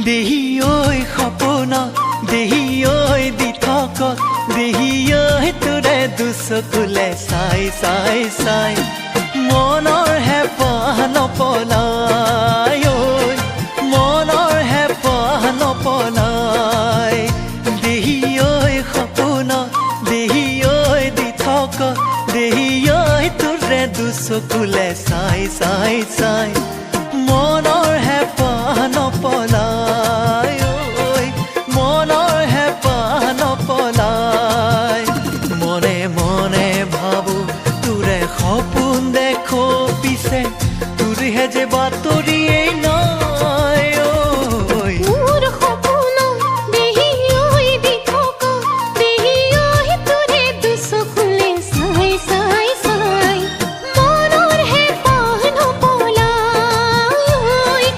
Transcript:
দেহি ঐ সপোনা দেহি ঐ দি থকত দেহি ঐ তোৰে দুচকুলে চাই চাই চাই মনৰ হেঁপাহ নপলাই ঐ মনৰ হেঁপাহ নপলাই দেহি ঐ সপোনা দেহি ঐ দি থকত দেহি ঐ তোৰে দুচকুলে চাই চাই চাই